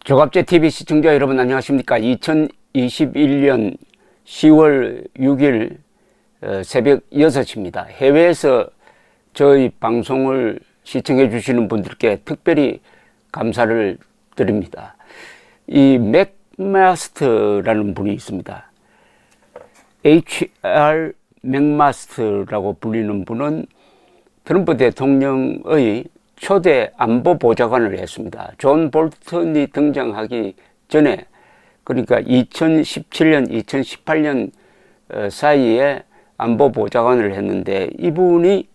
조갑제 TV 시청자 여러분 안녕하십니까? 2021년 10월 6일 새벽 6시입니다. 해외에서 저희 방송을 시청해 주시는 분들께 특별히 감사를 드립니다. 이 맥마스터라는 분이 있습니다. HR 맥마스터라고 불리는 분은 트럼프 대통령의 초대 안보 보좌관을 했습니다. 존 볼턴이 등장하기 전에, 그러니까 2017년, 2018년 사이에 안보 보좌관을 했는데, 이분이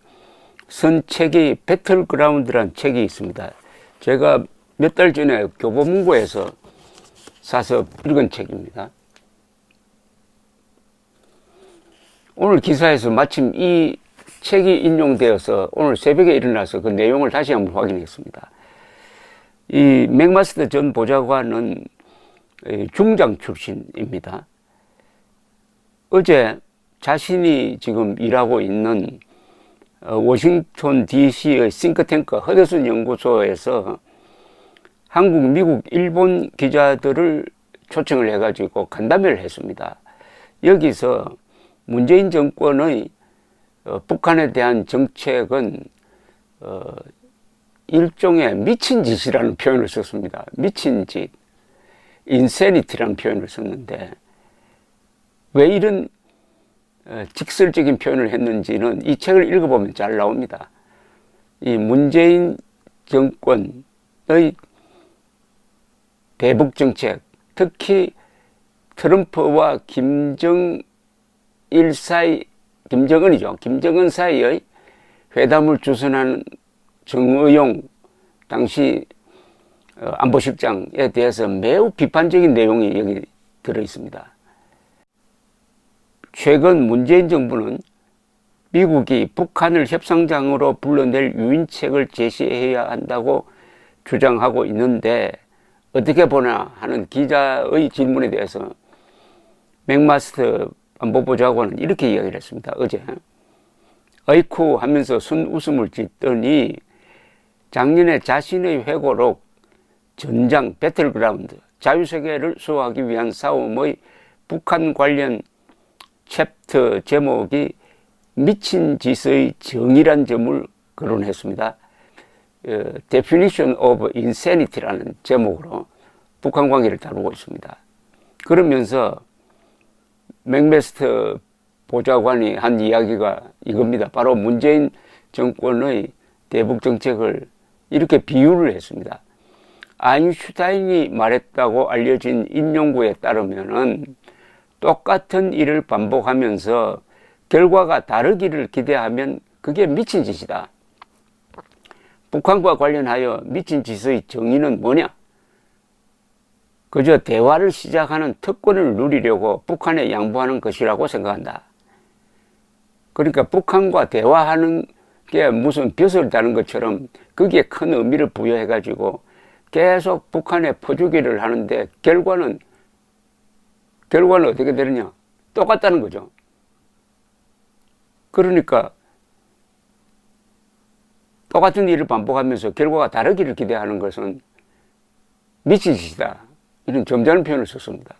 쓴 책이 배틀그라운드라는 책이 있습니다. 제가 몇 달 전에 교보문고에서 사서 읽은 책입니다. 오늘 기사에서 마침 이 책이 인용되어서 오늘 새벽에 일어나서 그 내용을 다시 한번 확인했습니다. 이 맥마스터 전 보좌관은 중장 출신입니다. 어제 자신이 지금 일하고 있는 워싱턴 DC의 싱크탱크 허드슨 연구소에서 한국, 미국, 일본 기자들을 초청을 해가지고 간담회를 했습니다. 여기서 문재인 정권의 북한에 대한 정책은 일종의 미친 짓이라는 표현을 썼습니다. 미친 짓, 인세니티라는 표현을 썼는데, 왜 이런 직설적인 표현을 했는지는 이 책을 읽어보면 잘 나옵니다. 이 문재인 정권의 대북 정책, 특히 트럼프와 김정은 사이의 회담을 주선한 정의용 당시 안보실장에 대해서 매우 비판적인 내용이 여기 들어 있습니다. 최근 문재인 정부는 미국이 북한을 협상장으로 불러낼 유인책을 제시해야 한다고 주장하고 있는데 어떻게 보나 하는 기자의 질문에 대해서 맥마스터 안보보좌관은 이렇게 이야기를 했습니다. 어제 어이쿠 하면서 순웃음을 짓더니 작년에 자신의 회고록 전장 배틀그라운드 자유세계를 수호하기 위한 싸움의 북한 관련 챕터 제목이 미친 짓의 정의란 점을 거론했습니다. Definition of Insanity라는 제목으로 북한 관계를 다루고 있습니다. 그러면서 맥마스터 보좌관이 한 이야기가 이겁니다. 바로 문재인 정권의 대북 정책을 이렇게 비유를 했습니다. 아인슈타인이 말했다고 알려진 인용구에 따르면은 똑같은 일을 반복하면서 결과가 다르기를 기대하면 그게 미친 짓이다. 북한과 관련하여 미친 짓의 정의는 뭐냐? 그저 대화를 시작하는 특권을 누리려고 북한에 양보하는 것이라고 생각한다. 그러니까 북한과 대화하는 게 무슨 벼슬 다는 것처럼 거기에 큰 의미를 부여해가지고 계속 북한에 퍼주기를 하는데 결과는 어떻게 되느냐? 똑같다는 거죠. 그러니까 똑같은 일을 반복하면서 결과가 다르기를 기대하는 것은 미친 짓이다. 이런 점잖은 표현을 썼습니다.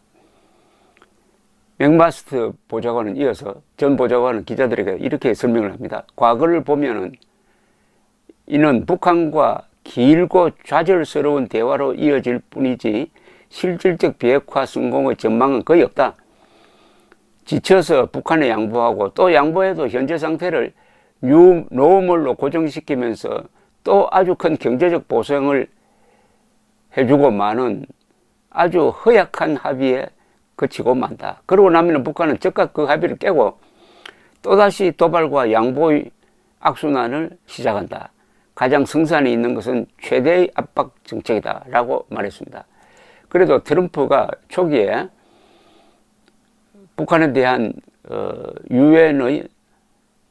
맥마스터 보좌관은 이어서 전 보좌관은 기자들에게 이렇게 설명을 합니다. 과거를 보면은 이는 북한과 길고 좌절스러운 대화로 이어질 뿐이지 실질적 비핵화 성공의 전망은 거의 없다. 지쳐서 북한에 양보하고 또 양보해도 현재 상태를 뉴 노멀로 고정시키면서 또 아주 큰 경제적 보상을 해주고 마는 아주 허약한 합의에 그치고 만다. 그러고 나면 북한은 즉각 그 합의를 깨고 또다시 도발과 양보의 악순환을 시작한다. 가장 성산이 있는 것은 최대의 압박 정책이다 라고 말했습니다. 그래도 트럼프가 초기에 북한에 대한 유엔의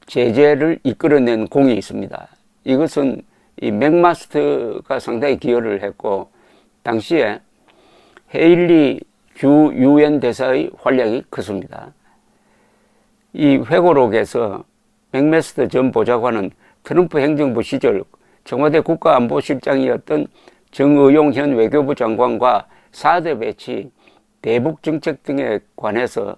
제재를 이끌어낸 공이 있습니다. 이것은 이 맥마스터가 상당히 기여를 했고 당시에 헤일리 주 유엔 대사의 활약이 컸습니다. 이 회고록에서 맥마스터 전 보좌관은 트럼프 행정부 시절 청와대 국가안보실장이었던 정의용 현 외교부 장관과 사드 배치, 대북 정책 등에 관해서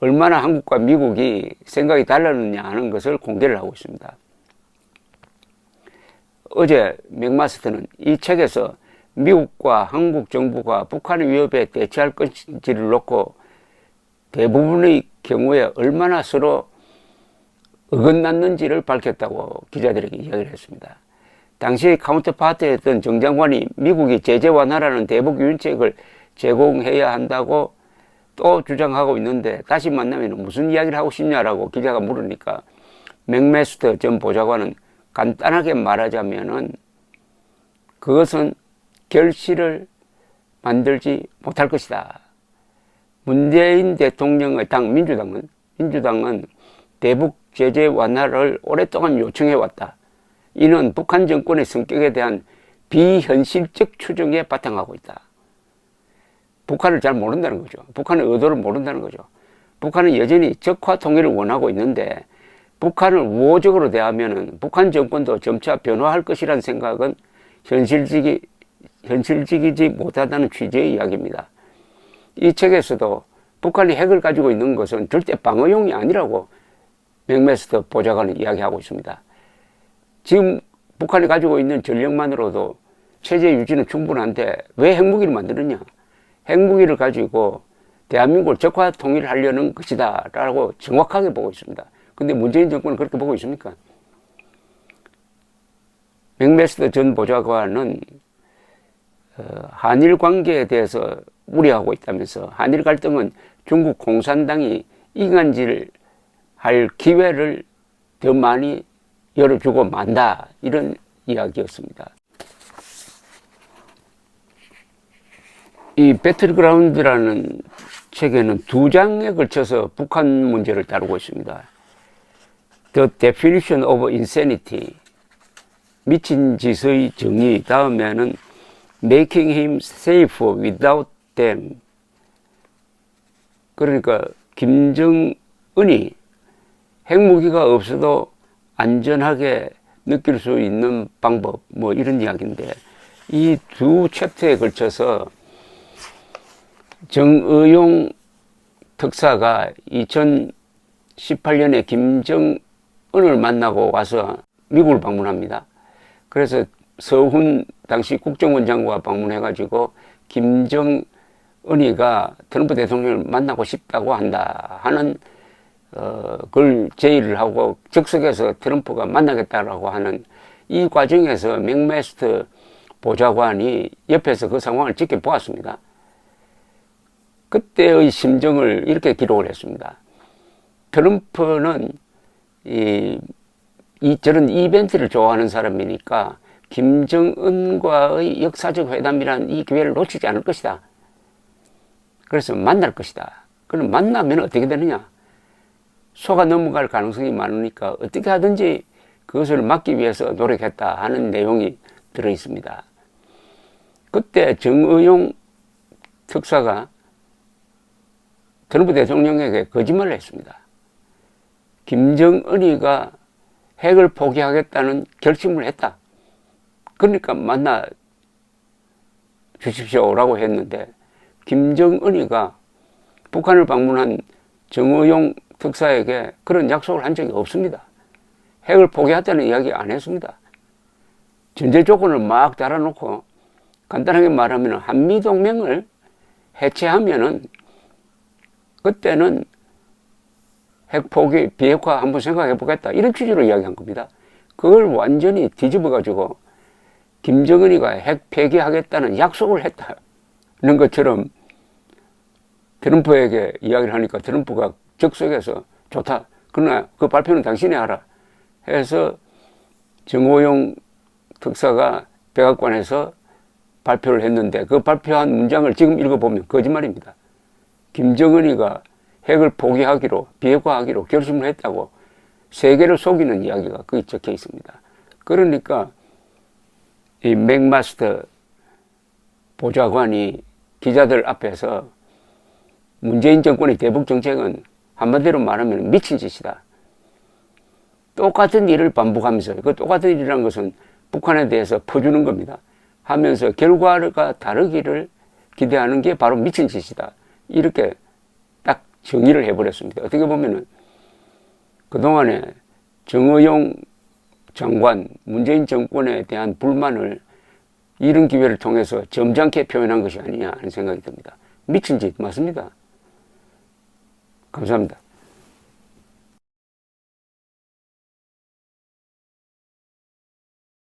얼마나 한국과 미국이 생각이 달랐느냐 하는 것을 공개를 하고 있습니다. 어제 맥마스터는 이 책에서 미국과 한국 정부가 북한 위협에 대처할 것인지를 놓고 대부분의 경우에 얼마나 서로 어긋났는지를 밝혔다고 기자들에게 이야기를 했습니다. 당시 카운터파트였던 정 장관이 미국이 제재 완화라는 대북 유인책을 제공해야 한다고 또 주장하고 있는데 다시 만나면 무슨 이야기를 하고 싶냐라고 기자가 물으니까 맥마스터 전 보좌관은 간단하게 말하자면은 그것은 결실을 만들지 못할 것이다. 문재인 대통령의 당 민주당은 대북 제재 완화를 오랫동안 요청해왔다. 이는 북한 정권의 성격에 대한 비현실적 추정에 바탕하고 있다. 북한을 잘 모른다는 거죠. 북한의 의도를 모른다는 거죠. 북한은 여전히 적화 통일을 원하고 있는데 북한을 우호적으로 대하면은 북한 정권도 점차 변화할 것이라는 생각은 현실적이지 못하다는 취지의 이야기입니다. 이 책에서도 북한이 핵을 가지고 있는 것은 절대 방어용이 아니라고 맥마스터 보좌관은 이야기하고 있습니다. 지금 북한이 가지고 있는 전력만으로도 체제 유지는 충분한데 왜 핵무기를 만드느냐? 핵무기를 가지고 대한민국을 적화 통일하려는 것이다 라고 정확하게 보고 있습니다. 근데 문재인 정권은 그렇게 보고 있습니까? 맥마스터 전 보좌관은 한일 관계에 대해서 우려하고 있다면서 한일 갈등은 중국 공산당이 이간질 할 기회를 더 많이 열어주고 만다 이런 이야기였습니다. 이 배틀그라운드라는 책에는 2장에 걸쳐서 북한 문제를 다루고 있습니다. The Definition of Insanity, 미친 짓의 정의, 다음에는 Making him safe without them, 그러니까 김정은이 핵무기가 없어도 안전하게 느낄 수 있는 방법, 뭐 이런 이야기인데 이 두 챕터에 걸쳐서 정의용 특사가 2018년에 김정은을 만나고 와서 미국을 방문합니다. 그래서 서훈 당시 국정원장과 방문해가지고 김정은이가 트럼프 대통령을 만나고 싶다고 한다 하는 그걸 제의를 하고 즉석에서 트럼프가 만나겠다라고 하는 이 과정에서 맥마스터 보좌관이 옆에서 그 상황을 지켜보았습니다. 그때의 심정을 이렇게 기록을 했습니다. 트럼프는 저런 이벤트를 좋아하는 사람이니까 김정은과의 역사적 회담이라는 이 기회를 놓치지 않을 것이다. 그래서 만날 것이다. 그럼 만나면 어떻게 되느냐? 속아 넘어갈 가능성이 많으니까 어떻게 하든지 그것을 막기 위해서 노력했다 하는 내용이 들어 있습니다. 그때 정의용 특사가 트럼프 대통령에게 거짓말을 했습니다. 김정은이가 핵을 포기하겠다는 결심을 했다. 그러니까 만나 주십시오라고 했는데 김정은이가 북한을 방문한 정의용 특사에게 그런 약속을 한 적이 없습니다. 핵을 포기했다는 이야기 안 했습니다. 전제 조건을 막 달아놓고 간단하게 말하면 한미동맹을 해체하면은 그때는 핵 포기, 비핵화 한번 생각해 보겠다 이런 취지로 이야기한 겁니다. 그걸 완전히 뒤집어가지고 김정은이가 핵 폐기하겠다는 약속을 했다는 것처럼 트럼프에게 이야기를 하니까 트럼프가 즉석에서 좋다. 그러나 그 발표는 당신이 하라 해서 정호용 특사가 백악관에서 발표를 했는데 그 발표한 문장을 지금 읽어보면 거짓말입니다. 김정은이가 핵을 포기하기로, 비핵화하기로 결심을 했다고 세계를 속이는 이야기가 거기 적혀 있습니다. 그러니까 이 맥마스터 보좌관이 기자들 앞에서 문재인 정권의 대북 정책은 한마디로 말하면 미친 짓이다. 똑같은 일을 반복하면서, 그 똑같은 일이라는 것은 북한에 대해서 퍼주는 겁니다. 하면서 결과가 다르기를 기대하는 게 바로 미친 짓이다. 이렇게 딱 정의를 해버렸습니다. 어떻게 보면은 그동안에 정의용 장관, 문재인 정권에 대한 불만을 이런 기회를 통해서 점잖게 표현한 것이 아니냐 하는 생각이 듭니다. 미친 짓 맞습니다. 감사합니다.